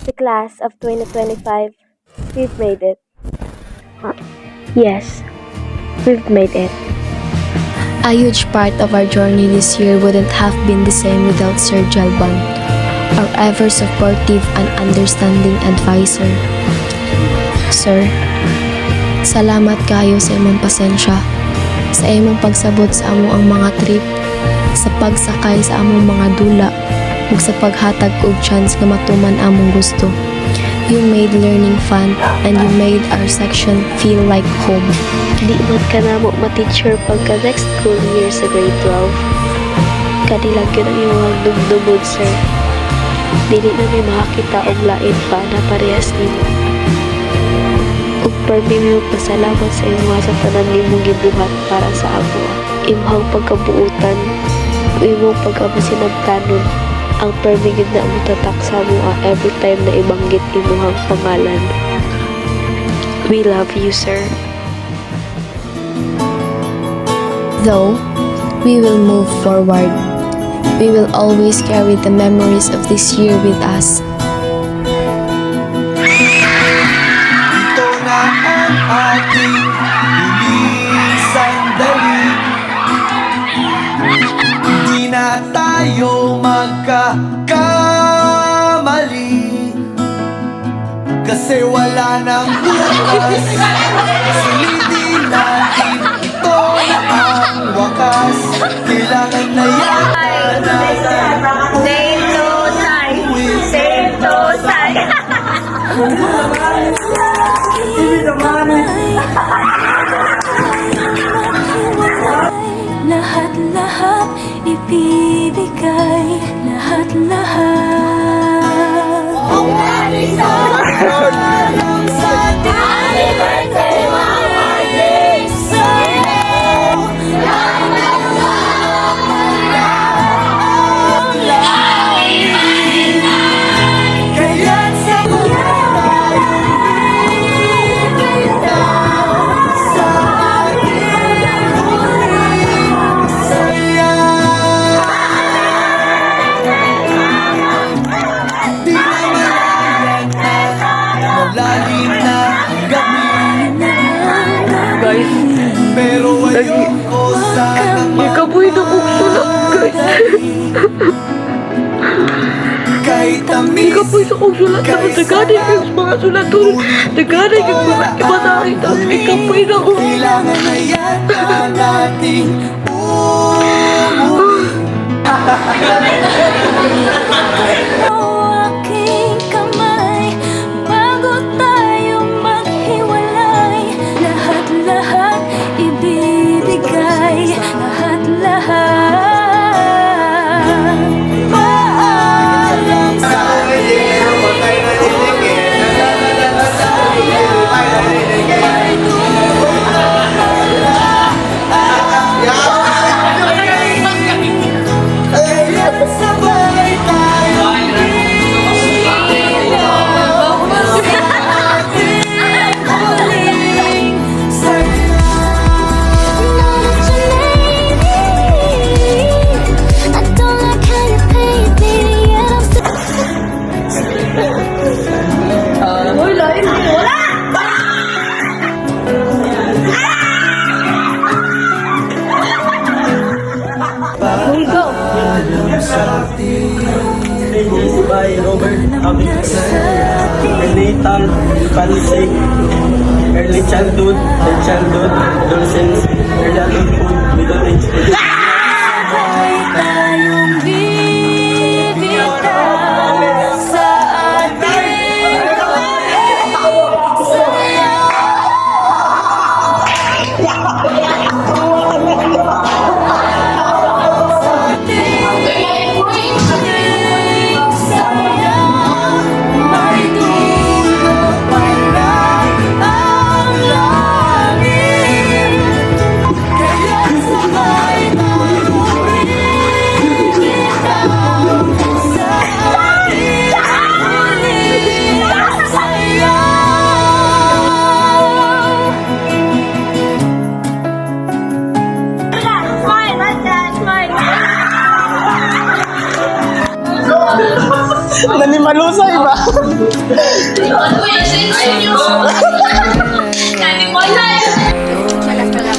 The class of 2025, we've made it. Yes, we've made it. A huge part of our journey this year wouldn't have been the same without Sir Jalban, our ever supportive and understanding advisor. Sir, salamat kayo sa imong pasensya, sa imong pagsabot sa among ang mga trip, sa pagsakay sa among mga dula, ug sa paghatag og chance nga matuman among gusto. You made learning fun and you made our section feel like home. Di man ka na mo ma-teacher pagka next school year sa grade 12. Kanilang yun ang iyong dumdumod, sir. Dili na may makakita og lain pa na parehas nimo. Ug permi mo pasalamat sa imo sa tanan nimong gibuhat para sa amo. Imong pagkabuutan, imong pagkabasinabtanon, ang permi gid na mo tatak sa amo every time na ibanggit imong pangalan. We love you, sir. Though we will move forward, we will always carry the memories of this year with us. Ito na ang ating huling sandali. Di na tayo magkakamali, kasi wala nang bukas. Sulitin natin, ito na ang wakas. Kailangan na yata natin. Save to side. Save to side. Lahat-lahat ibibigay, lahat-lahat. Alam sa happy birthday, Mama Day sa'yo. Kaya't sa malalim na gabi. Guys, Pero ayoko sana ikaboy na kong sulat, guys. kahit tamis. Ikaboy sa kong sulat na taganay yung mga sulat doon. Taganay yung mga ibanahin. Tapos ikaboy na kong Kailangan na yata nating umuwi. aking kamay bago tayo maghiwalay. Lahat-lahat ibibigay, lahat-lahat. Paalam sa sabay tayo by Robert Abigson, prenatal infancy, early childhood, adolescence, early adulthood, middle age. sabay tayong bibitaw sa ating sabay ba?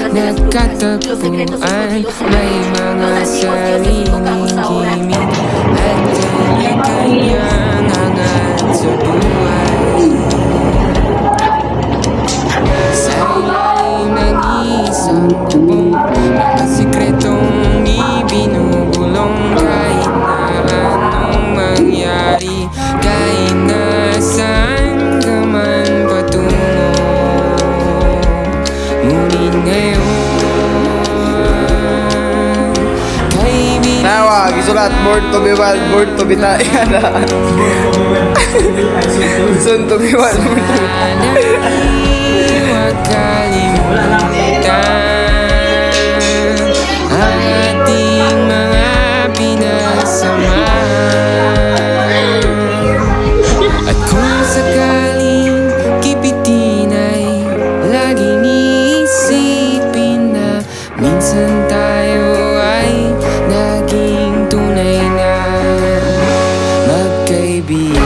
Nagkatagpuan, may mga sariling himig at kanya-kanyang hangad sa buhay. Sa ilalim ng isang bubong, mga sikretong ibinubulong kahit na anong mangyari, kahit na saan ka man patungo. Ngunit ngayon, kaibigan, Nawa, gisulat, born to be wild, born to be tayo na. Soon to be wild, born to be huwag kalimutan ang ating mga pinagsamahan. At kung sakaling kipitin ay laging iisipin na minsan tayo ay naging tunay na magkaibigan.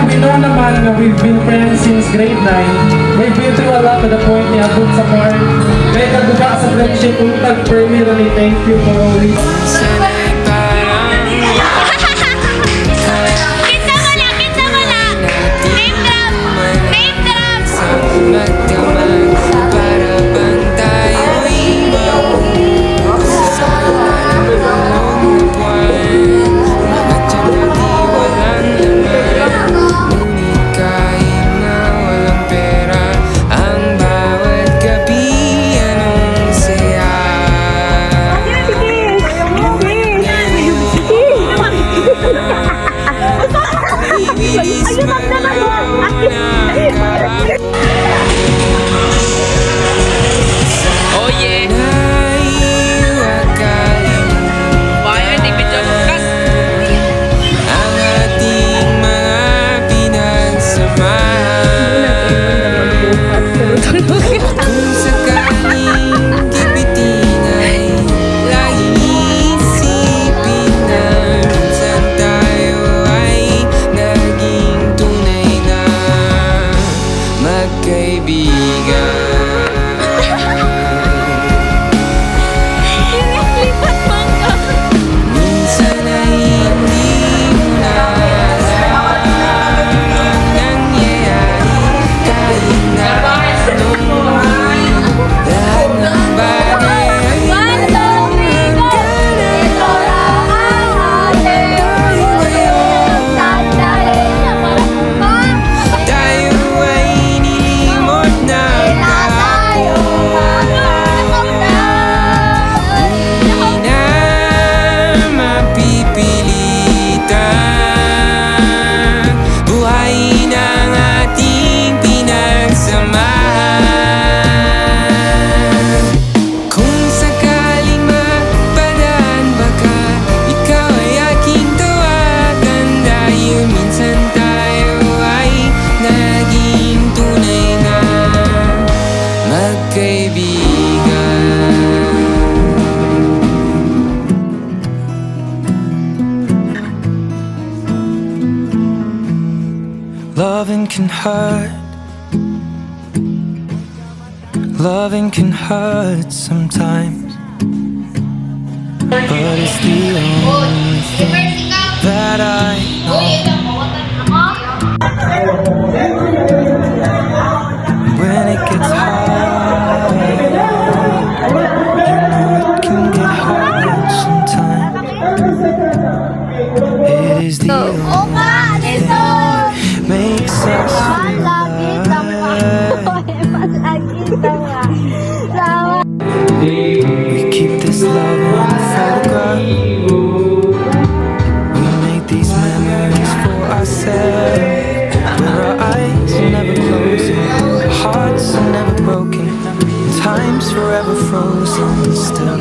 We know naman na we've been friends since grade 9. We've been through a lot to the point niya abot sa part. Kaya kaduga sa friendship, untag permanently. Thank you for always. Sana'y parang Kita mo na! Kita mo na! Name drop! Name drop! isang magdamag para bang tayo'y mauwi sa kalulong na buwan. At yan natin walang laman, ngunit kahit na walang pera, ang bawat gabi anong saya. Oh yeah. Huwag kalimutan Bayan di video bukas. ang ating mga pinagsamahan. Kung sakaling kipitin ay laging isipin na minsan tayo ay naging tunay na magkaibigan. Minsan ay hindi mo na alam ang nangyayari, kahit na anong lahat ng bagay ay hanggang tayo ay nilimot na di na mapipilitan buhayin ang ating pinagsamahan. Kung sakaling mapadaan baka ikaw ay aking tawagan, dahil minsan tayo ay naging tunay na magkaibigan. Loving can hurt. Loving can hurt sometimes, but it's the only thing that I know. When it gets hard, you know it can get hard sometimes. It is the only thing that makes us feel alive. We keep this love in a photograph. We make these memories for ourselves, where our eyes are never closing, our hearts are never broken, time's forever frozen still.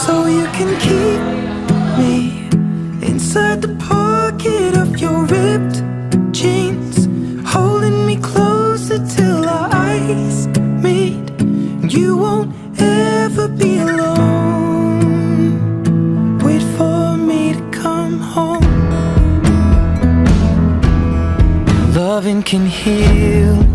So you can keep me inside inside the pocket of your ripped jeans, holding me closer till our eyes meet. You won't ever be alone. Wait for me to come home. Loving can heal